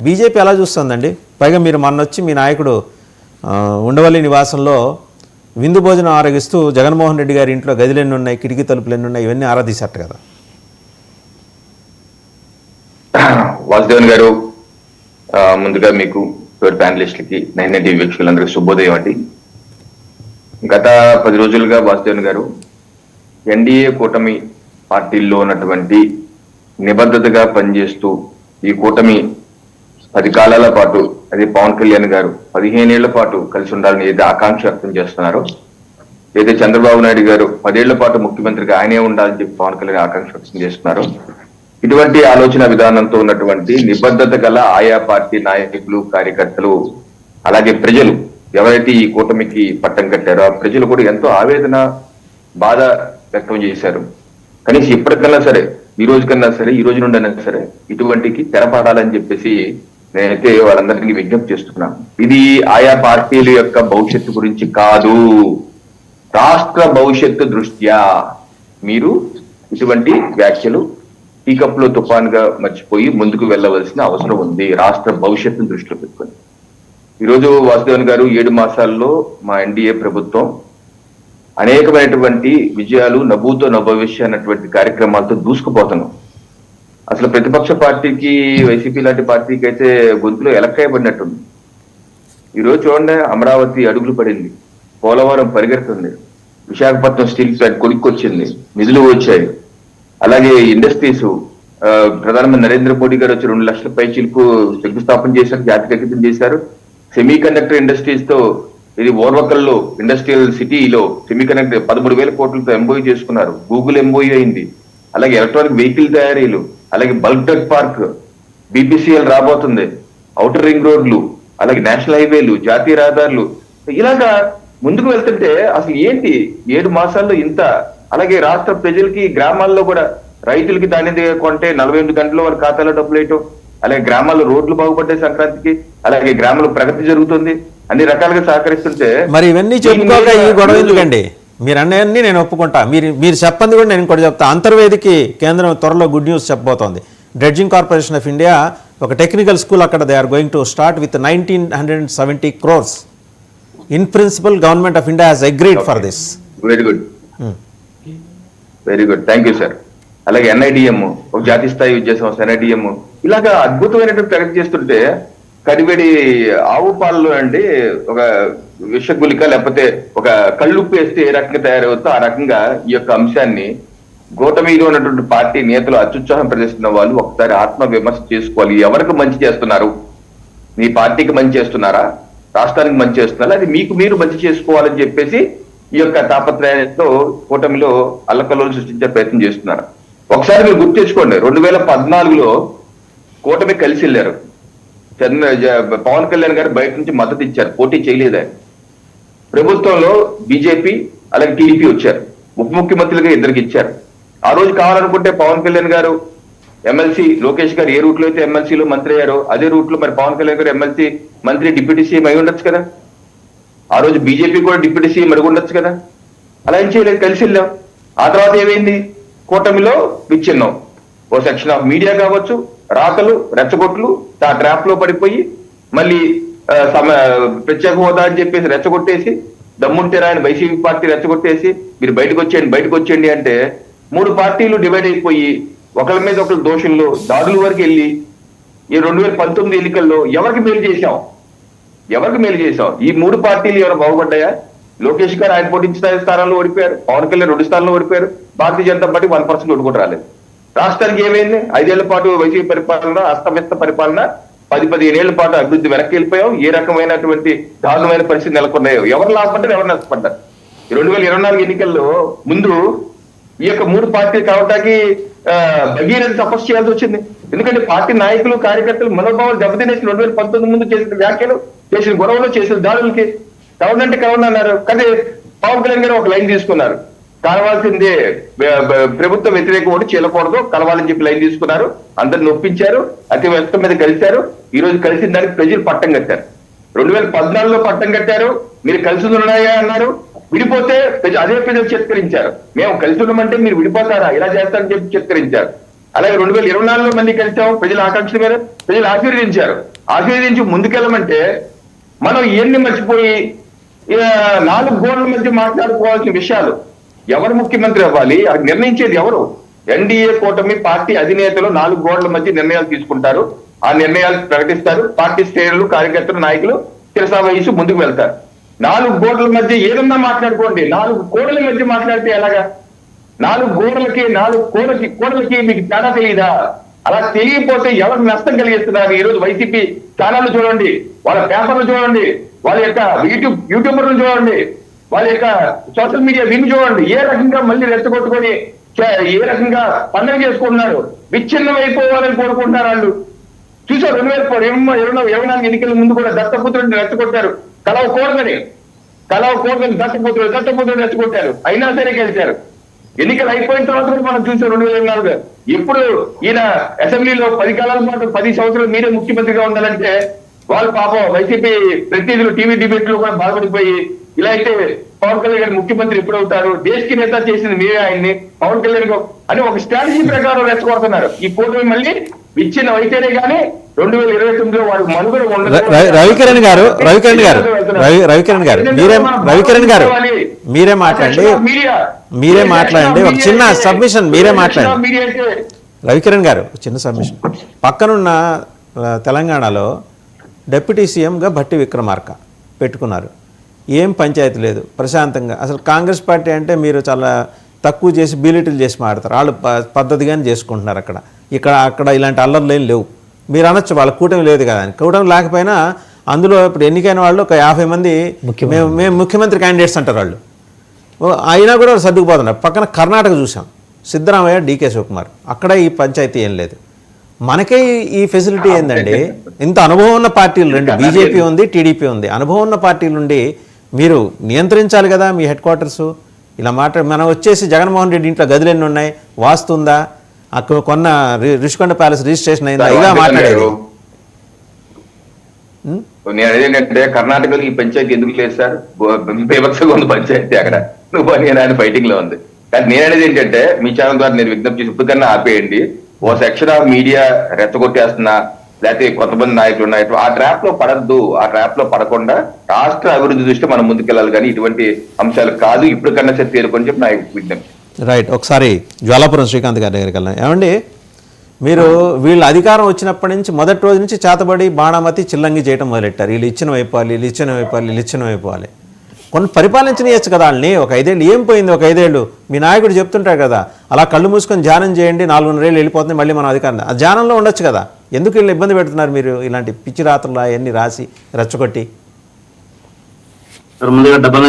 BJP ఎలా చూస్తుందండి? పైగా మీరు మొన్న వచ్చి మీ నాయకుడు ఉండవల్లి నివాసంలో విందు భోజనం ఆరగిస్తూ జగన్మోహన్ రెడ్డి గారి ఇంట్లో గదిలు ఎన్ని ఉన్నాయి, కిటికీ తలుపులు ఎన్ని ఉన్నాయి, ఇవన్నీ ఆరాధీసట కదా. వాసుదేవన్ గారు, ముందుగా మీకు ప్యానలిస్టులకి 9 టీవీ వీక్షకులందరికీ శుభోదయం అండి. గత 10 రోజులుగా వాసుదేవన్ గారు ఎన్డీఏ కూటమి పార్టీల్లో ఉన్నటువంటి నిబద్ధతగా పనిచేస్తూ ఈ కూటమి 10 కాలాల పాటు, అది పవన్ కళ్యాణ్ గారు 15 ఏళ్ల పాటు కలిసి ఉండాలని ఏదైతే ఆకాంక్ష వ్యక్తం చేస్తున్నారో, ఏదైతే చంద్రబాబు నాయుడు గారు 10 ఏళ్ల పాటు ముఖ్యమంత్రిగా ఆయనే ఉండాలని చెప్పి పవన్ కళ్యాణ్ ఆకాంక్ష వ్యక్తం చేస్తున్నారు. ఇటువంటి ఆలోచన విధానంతో ఉన్నటువంటి నిబద్ధత గల ఆయా పార్టీ నాయకులు, కార్యకర్తలు, అలాగే ప్రజలు ఎవరైతే ఈ కూటమికి పట్టం కట్టారో ఆ ప్రజలు కూడా ఎంతో ఆవేదన, బాధ వ్యక్తం చేశారు. కనీసం ఇప్పటికన్నా సరే, ఈ రోజు కన్నా సరే, ఈ రోజు నుండైనా సరే ఇటువంటికి తెరపడాలని చెప్పేసి నేనైతే వాళ్ళందరికీ విజ్ఞప్తి చేస్తున్నాను. ఇది ఆయా పార్టీల యొక్క భవిష్యత్తు గురించి కాదు, రాష్ట్ర భవిష్యత్తు దృష్ట్యా మీరు ఇటువంటి వ్యాఖ్యలు టీ కప్ లో తుఫాన్గా మర్చిపోయి ముందుకు వెళ్ళవలసిన అవసరం ఉంది, రాష్ట్ర భవిష్యత్తును దృష్టిలో పెట్టుకొని. ఈరోజు వాసుదేవన్ గారు 7 మాసాల్లో మా ఎన్డీఏ ప్రభుత్వం అనేకమైనటువంటి విజయాలు, నభూతో నభవిష్య అన్నటువంటి కార్యక్రమాలతో దూసుకుపోతున్నాం. అసలు ప్రతిపక్ష పార్టీకి, వైసీపీ లాంటి పార్టీకి అయితే గొంతులో ఎలక్కాయబడినట్టుంది. ఈరోజు చూడండి, అమరావతి అడుగులు పడింది, పోలవరం పరిగెడుతుంది, విశాఖపట్నం స్టీల్ ప్లాంట్ కొనుక్కొచ్చింది, నిధులు వచ్చాయి. అలాగే ఇండస్ట్రీస్, ప్రధానమంత్రి నరేంద్ర మోడీ గారు వచ్చి 2 లక్షల పై చిలుకు శంకుస్థాపన చేశారు, జాతికంకితం చేశారు. సెమీ కండక్టర్ ఇండస్ట్రీస్ తో, ఇది ఓర్వకల్లో ఇండస్ట్రియల్ సిటీలో సెమీ కండక్టర్ 13,000 కోట్లతో ఎంబోయీ చేసుకున్నారు. గూగుల్ ఎంబోయీ అయింది. అలాగే ఎలక్ట్రానిక్ వెహికల్ తయారీలు, అలాగే బల్క్ డ్రగ్ పార్క్, బీపీసీఎల్ రాబోతుంది, ఔటర్ రింగ్ రోడ్లు, అలాగే నేషనల్ హైవేలు, జాతీయ రహదారులు, ఇలాగా ముందుకు వెళ్తుంటే అసలు ఏంటి 7 మాసాల్లో ఇంత. అలాగే రాష్ట్ర ప్రజలకి, గ్రామాల్లో కూడా రైతులకి ధాన్యం కొంటే 48 గంటల్లో వారి ఖాతాలో డబ్బులు వేయటం, అలాగే గ్రామాల్లో రోడ్లు బాగుపడ్డాయి సంక్రాంతికి, అలాగే గ్రామంలో ప్రగతి జరుగుతుంది, అన్ని రకాలుగా సహకరిస్తుంటే మరి ఇవన్నీ చెప్పుకోక ఈ గొడవ ఎందుకండి? మీరు అన్నీ నేను ఒప్పుకుంటా, మీరు చెప్పండి కూడా నేను ఇంకోటి చెప్తా. అంతర్వేదికి కేంద్రం త్వరలో గుడ్ న్యూస్ చెప్పబోతోంది. డ్రెడ్జింగ్ కార్పొరేషన్ ఆఫ్ ఇండియా ఒక టెక్నికల్ స్కూల్ అక్కడ they are going to start with 1970 crores. In principal government of India has agreed for this. Very good, very good, thank you sir. అలాగే NIDM, ఒక జాతీయ స్థాయి విద్యా సంస్థ NIDM, ఇలాగా అద్భుతమైనటువంటి ప్రగతి చేస్తుంటే కడివేడి ఆవు పాలలో అండి ఒక విషగులిక లేకపోతే ఒక కళ్ళుప్పు వేస్తే ఏ రకంగా తయారవుతుందో ఆ రకంగా ఈ యొక్క అంశాన్ని కూటమిలో ఉన్నటువంటి పార్టీ నేతలు అత్యుత్సాహం ప్రదర్శిస్తున్న వాళ్ళు ఒకసారి ఆత్మ విమర్శ చేసుకోవాలి. ఎవరికి మంచి చేస్తున్నారు? మీ పార్టీకి మంచి చేస్తున్నారా, రాష్ట్రానికి మంచి చేస్తున్నారా, అది మీకు మీరు మంచి చేసుకోవాలని చెప్పేసి ఈ యొక్క తాపత్రయంతో కూటమిలో అల్లకల్లోలు సృష్టించే ప్రయత్నం చేస్తున్నారు. ఒకసారి మీరు గుర్తు తెచ్చుకోండి, 2014లో కూటమి కలిసి వెళ్ళారు. పవన్ కళ్యాణ్ గారు బయట నుంచి మద్దతు ఇచ్చారు, పోటీ చేయలేదు. ప్రభుత్వంలో బీజేపీ అలాగే టీడీపీ వచ్చారు, ఉప ముఖ్యమంత్రులుగా ఇద్దరికి ఇచ్చారు. ఆ రోజు కావాలనుకుంటే పవన్ కళ్యాణ్ గారు ఎమ్మెల్సీ, లోకేష్ గారు ఏ రూట్ లో అయితే ఎమ్మెల్సీలో మంత్రి అయ్యారో అదే రూట్ లో మరి పవన్ కళ్యాణ్ గారు ఎమ్మెల్సీ, మంత్రి, డిప్యూటీ సీఎం అయి ఉండొచ్చు కదా. ఆ రోజు బీజేపీ కూడా డిప్యూటీ సీఎం అడిగి ఉండొచ్చు కదా. అలా ఏం చేయలేదు, కలిసి వెళ్ళాం. ఆ తర్వాత ఏమైంది? కూటమిలో విచ్ఛిన్నం. ఓ సెక్షన్ ఆఫ్ మీడియా కావచ్చు, రాతలు, రెచ్చగొట్లు ఆ ట్రాప్ లో పడిపోయి మళ్ళీ ప్రత్యేక హోదా అని చెప్పేసి రెచ్చగొట్టేసి, దమ్ముంటే రాయని వైసీపీ పార్టీ రెచ్చగొట్టేసి మీరు బయటకు వచ్చేయండి అంటే 3 పార్టీలు డివైడ్ అయిపోయి ఒకరి మీద ఒకరు దోషుల్లో దాడుల వరకు వెళ్ళి ఈ 2019 ఎన్నికల్లో ఎవరికి మేలు చేశాం? ఈ 3 పార్టీలు ఎవరు బాగుపడ్డాయా? లోకేష్ గారు ఆయన పోటీ స్థానాల్లో ఓడిపోయారు, పవన్ కళ్యాణ్ 2 స్థానాల్లో ఓడిపోయారు, భారతీయ జనతా పార్టీ 1% ఓటు కూడా రాలేదు. రాష్ట్రానికి ఏమైంది? 5 ఏళ్ల పాటు వైసీపీ పరిపాలన, అస్తవ్యస్త పరిపాలన, 10-15 ఏళ్ల పాటు అభివృద్ధి వెనక్కి వెళ్ళిపోయాం. ఏ రకమైనటువంటి దారుణమైన పరిస్థితి నెలకొన్నాయో, ఎవరు లాభపడ్డారు, ఎవరు నష్టపడ్డారు? 2024 ఎన్నికల్లో ముందు ఈ యొక్క 3 పార్టీలు కావడానికి భగీరథ తపస్సు చేయాల్సి వచ్చింది. ఎందుకంటే పార్టీ నాయకులు, కార్యకర్తలు మనోభావాలు దెబ్బతినేసి 2019 ముందు చేసిన వ్యాఖ్యలు, చేసిన గొడవలు, చేసిన దాడులకి కలవనంటే కలవని అన్నారు. కానీ పవన్ కళ్యాణ్ గారు ఒక లైన్ తీసుకున్నారు, కలవాల్సిందే, ప్రభుత్వ వ్యతిరేక ఓటు చేయకూడదు, కలవాలని చెప్పి లైన్ తీసుకున్నారు. అందరిని ఒప్పించారు, అతి వ్యక్తం మీద కలిశారు. ఈ రోజు కలిసిన దానికి ప్రజలు పట్టం కట్టారు. 2014లో పట్టం కట్టారు, మీరు కలిసి ఉన్నాయా అన్నారు. విడిపోతే అదే ప్రజలు చిత్కరించారు. మేము కలిసి ఉన్నామంటే మీరు విడిపోతారా, ఇలా చేస్తారని చెప్పి చిత్కరించారు. అలాగే 2024లో మళ్ళీ కలిసాం, ప్రజల ఆకాంక్ష మీద ప్రజలు ఆశీర్వదించి ముందుకెళ్ళమంటే మనం ఇవన్నీ మర్చిపోయి 4 గోడల మధ్య మాట్లాడుకోవాల్సిన విషయాలు, ఎవరు ముఖ్యమంత్రి అవ్వాలి అది నిర్ణయించేది ఎవరు? ఎన్డీఏ కూటమి పార్టీ అధినేతలు 4 గోడల మధ్య నిర్ణయాలు తీసుకుంటారు, ఆ నిర్ణయాలు ప్రకటిస్తారు, పార్టీ శ్రేణులు, కార్యకర్తలు, నాయకులు శిరసా వహించి ముందుకు వెళ్తారు. 4 గోడల మధ్య ఏదన్నా మాట్లాడుకోండి, 4 కోడల మధ్య మాట్లాడితే ఎలాగా? 4 కోడలకి మీకు తేడా తెలియదా? అలా తెలియకపోతే ఎవరికి నష్టం కలిగిస్తున్నారు? ఈ రోజు వైసీపీ ఛానళ్లు చూడండి, వాళ్ళ పేపర్లు చూడండి, వాళ్ళ యొక్క యూట్యూబర్లు చూడండి, వాళ్ళ యొక్క సోషల్ మీడియా విని చూడండి, ఏ రకంగా మళ్ళీ రెచ్చగొట్టుకొని ఏ రకంగా పండుగ చేసుకుంటున్నారు, విచ్ఛిన్నం అయిపోవాలని కోరుకుంటున్నారు వాళ్ళు. చూసారు 2024 ఎన్నికల ముందు కూడా దత్తపుత్రుడిని రెచ్చగొట్టారు, కలవకూడదని దత్తపుత్రుడిని రెచ్చగొట్టారు, అయినా సరే గెలిచారు. ఎన్నికలు అయిపోయిన తర్వాత కూడా మనం చూసాం 2024 ఇప్పుడు ఈయన అసెంబ్లీలో 10 కాలాల పాటు 10 సంవత్సరాలు మీరే ముఖ్యమంత్రిగా ఉండాలంటే వాళ్ళు పాపం వైసీపీ ప్రతినిధులు టీవీ డిబేట్ లో కూడా బాధపడిపోయి, ఇలా అయితే పవన్ కళ్యాణ్ గారు ముఖ్యమంత్రి ఎప్పుడు అవుతారు, దేశకి నేత చేసింది మీరే ఆయన్ని, పవన్ కళ్యాణ్ అని ఒక స్ట్రాటజీ ప్రకారం రెచ్చగొడుతున్నారు. ఈ కూటమి మళ్ళీ విచ్ఛిన్నం అయితేనే కానీ 2029లో వాడు మనుగడ ఉండదు. రవికిరణ్ గారు మీరే మాట్లాడండి ఒక చిన్న సబ్మిషన్, మీరే మాట్లాడండి. రవికిరణ్ గారు చిన్న సబ్మిషన్. పక్కనున్న తెలంగాణలో డిప్యూటీ సీఎంగా భట్టి విక్రమార్క పెట్టుకున్నారు, ఏం పంచాయతీ లేదు, ప్రశాంతంగా. అసలు కాంగ్రెస్ పార్టీ అంటే మీరు చాలా తక్కువ చేసి బీలిటిల్ చేసి మాడతారు, వాళ్ళు పద్ధతిగానే చేసుకుంటున్నారు. అక్కడ ఇలాంటి అల్లర్లు ఏం లేవు. మీరు అనొచ్చు వాళ్ళ కూటమి లేదు కదా అని. కూటమి లేకపోయినా అందులో ఇప్పుడు ఎన్నికైన వాళ్ళు ఒక 50 మంది మేము ముఖ్యమంత్రి క్యాండిడేట్స్ అంటారు వాళ్ళు, అయినా కూడా వాళ్ళు సర్దుకుపోతున్నారు. పక్కన కర్ణాటక చూసాం, సిద్ధరామయ్య, డీకే శివకుమార్, అక్కడ ఈ పంచాయతీ ఏం లేదు. మనకే ఈ ఫెసిలిటీ ఏందండి? ఇంత అనుభవం ఉన్న పార్టీలు రెండు, బీజేపీ ఉంది, టీడీపీ ఉంది, అనుభవం ఉన్న పార్టీల నుండి మీరు నియంత్రించాలి కదా మీ హెడ్ క్వార్టర్స్. ఇలా మనం వచ్చేసి జగన్మోహన్ రెడ్డి ఇంట్లో గదులు ఎన్ని ఉన్నాయి, వాస్తుందా, అక్కడ కొన్న రిషికొండ ప్యాలెస్ రిజిస్ట్రేషన్ అయిందా, ఇలా మాట్లాడేది. నేను అదేంటంటే కర్ణాటకలో ఈ పంచాయతీ ఎందుకు లేదు సార్? బీభత్సంగా ఉంది పంచాయతీ అక్కడ, నువ్వు ఆయన ఫైటింగ్ లో ఉంది. కానీ నేను అనేది ఏంటంటే మీ ఛానల్ ద్వారా నేను విజ్ఞప్తి చేసి ఇప్పటికన్నా ఆపేయండి. ఓ సెక్షన్ ఆఫ్ మీడియా రెచ్చగొట్టేస్తున్నా, లేకపోతే కొంతమంది నాయకులు ఉన్నాయి, ఆ ట్రాప్ లో పడద్దు. ఆ ట్రాప్ లో పడకుండా రాష్ట్ర అభివృద్ధి దృష్టి మనం ముందుకెళ్ళాలి, కానీ ఇటువంటి అంశాలు కాదు. ఇప్పటికన్నా సార్ తేరుకొని చెప్పి నా విజ్ఞప్తి. రైట్. ఒకసారి జ్వాలాపురం శ్రీకాంత్ గారి దగ్గరికి వెళ్ళాం. ఏమండి, మీరు వీళ్ళు అధికారం వచ్చినప్పటి నుంచి మొదటి రోజు నుంచి చేతబడి బాణామతి చిల్లంగి చేయడం మొదలెట్టారు. వీళ్ళు ఇచ్చిన అయిపోవాలి. కొన్ని పరిపాలించనియచ్చు కదా వాళ్ళని. ఒక 5 ఏళ్ళు ఏం పోయింది? ఒక 5 ఏళ్ళు మీ నాయకుడు చెప్తుంటారు కదా, అలా కళ్ళు మూసుకొని ధ్యానం చేయండి, 4.5 ఏళ్ళు వెళ్ళిపోతుంది, మళ్ళీ మనం అధికారం. ఆ ధ్యానంలో ఉండొచ్చు కదా, ఎందుకు వీళ్ళని ఇబ్బంది పెడుతున్నారు మీరు ఇలాంటి పిచ్చి రాత్రులు అవన్నీ రాసి రెచ్చగొట్టి? ముందుగా డబ్బా